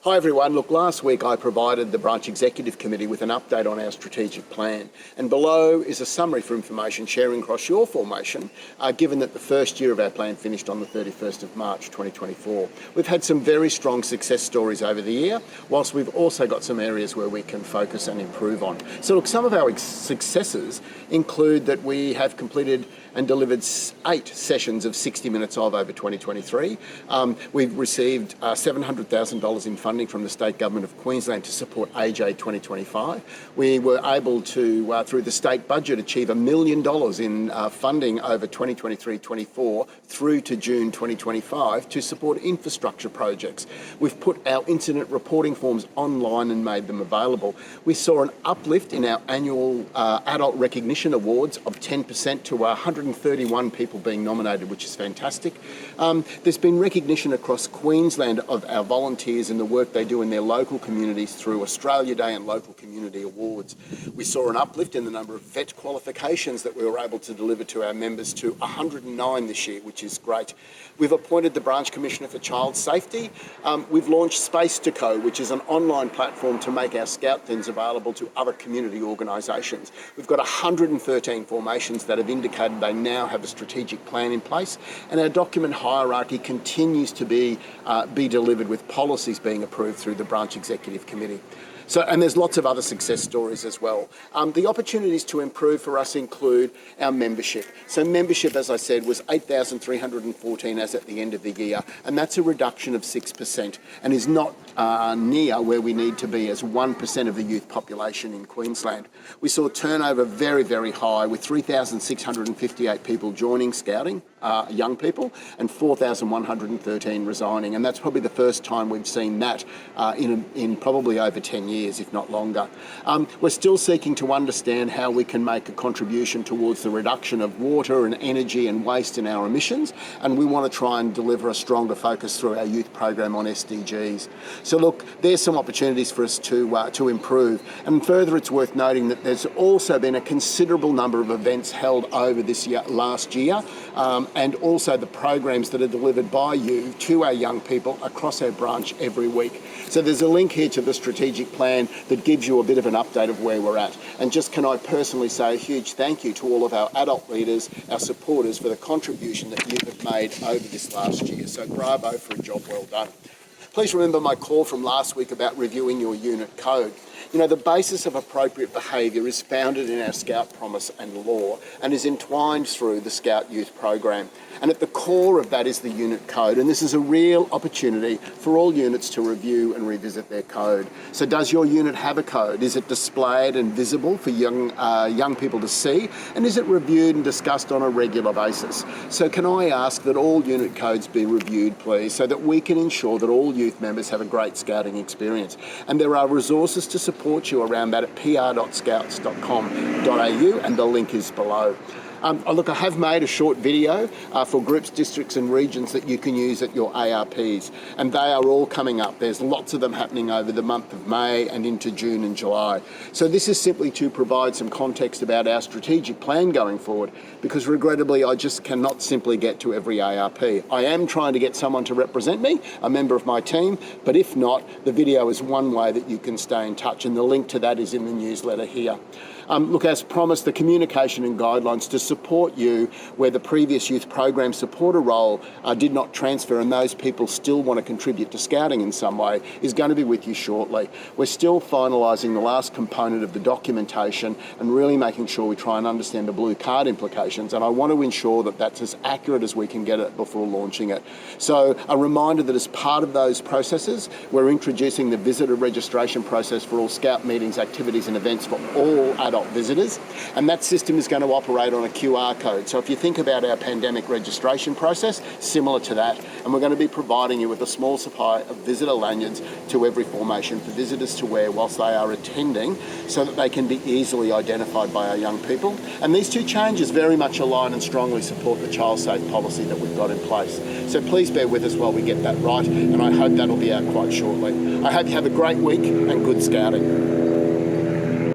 Hi everyone. Look, last week I provided the Branch Executive Committee with an update on our strategic plan, and below is a summary for information sharing across your formation, given that the first year of our plan finished on the 31st of March 2024. We've had some very strong success stories over the year, whilst we've also got some areas where we can focus and improve on. So look, some of our successes include that we have completed and delivered 8 sessions of 60 minutes of over 2023. We've received $700,000 in funding from the State Government of Queensland to support Age Aid 2025. We were able to, through the state budget, achieve $1 million in funding over 2023-24 through to June 2025 to support infrastructure projects. We've put our incident reporting forms online and made them available. We saw an uplift in our annual Adult Recognition Awards of 10% to 131 people being nominated, which is fantastic. There's been recognition across Queensland of our volunteers and the work they do in their local communities through Australia Day and Local Community Awards. We saw an uplift in the number of vet qualifications that we were able to deliver to our members to 109 this year, which is great. We've appointed the Branch Commissioner for Child Safety. We've launched Space to Co, which is an online platform to make our scout dens available to other community organisations. We've got 113 formations that have indicated they now have a strategic plan in place, and our document hierarchy continues to be delivered with policies being approved through the Branch Executive Committee. So, and there's lots of other success stories as well. The opportunities to improve for us include our membership. So membership, as I said, was 8,314 as at the end of the year, and that's a reduction of 6% and is not near where we need to be as 1% of the youth population in Queensland. We saw turnover very, very high with 3,658 people joining Scouting, young people, and 4,113 resigning, and that's probably the first time we've seen that in probably over 10 years, if not longer. We're still seeking to understand how we can make a contribution towards the reduction of water and energy and waste in our emissions, and we want to try and deliver a stronger focus through our youth program on SDGs. So look, there's some opportunities for us to improve. And further, it's worth noting that there's also been a considerable number of events held over this year, last year, and also the programs that are delivered by you to our young people across our branch every week. So there's a link here to the strategic plan that gives you a bit of an update of where we're at. And just can I personally say a huge thank you to all of our adult leaders, our supporters, for the contribution that you have made over this last year. So bravo for a job well done. Please remember my call from last week about reviewing your unit code. You know, the basis of appropriate behaviour is founded in our Scout Promise and law and is entwined through the Scout Youth Program. And at the core of that is the unit code. And this is a real opportunity for all units to review and revisit their code. So does your unit have a code? Is it displayed and visible for young people to see? And is it reviewed and discussed on a regular basis? So can I ask that all unit codes be reviewed, please, so that we can ensure that all youth members have a great scouting experience. And there are resources to support you around that at pr.scouts.com.au, and the link is below. Look, I have made a short video for groups, districts and regions that you can use at your ARPs, and they are all coming up. There's lots of them happening over the month of May and into June and July. So this is simply to provide some context about our strategic plan going forward, because regrettably I just cannot simply get to every ARP. I am trying to get someone to represent me, a member of my team, but if not, the video is one way that you can stay in touch, and the link to that is in the newsletter here. Look, as promised, the communication and guidelines to support you where the previous youth program supporter role did not transfer and those people still want to contribute to Scouting in some way is going to be with you shortly. We're still finalising the last component of the documentation and really making sure we try and understand the blue card implications, and I want to ensure that that's as accurate as we can get it before launching it. So a reminder that as part of those processes, we're introducing the visitor registration process for all Scout meetings, activities and events for all adult visitors, and that system is going to operate on a QR code. So if you think about our pandemic registration process, similar to that, and we're going to be providing you with a small supply of visitor lanyards to every formation for visitors to wear whilst they are attending, so that they can be easily identified by our young people. And these two changes very much align and strongly support the child safe policy that we've got in place. So please bear with us while we get that right, and I hope that'll be out quite shortly. I hope you have a great week and good Scouting.